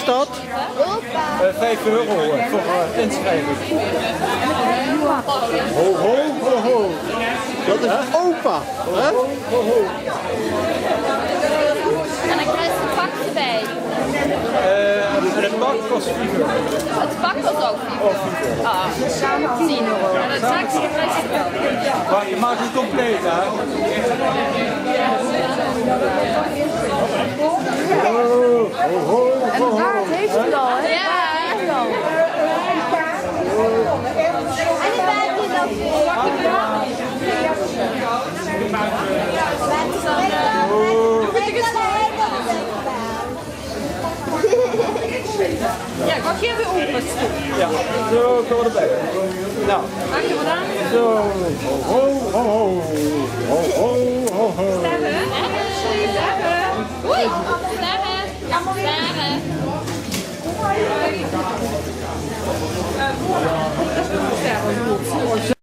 dat? 5 euro voor inschrijving. Ho, ho, ho, ho. Dat is opa. Hè? En dan krijg je een pak erbij. En het pak kost 4 euro. Het pak was ook 4 euro. Ah, 10 euro. En het zakje is Maar je maakt het compleet, hè? En de baard heeft hij al, hè? Ja. En die baard is ook ja, ik mag hier weer open. Ja, zo komen we erbij. Nou, Maak je wat aan? zo. Ho, ho, ho. Ho, ho, ho, ho. Sterren. Oei, sterren. Sterren.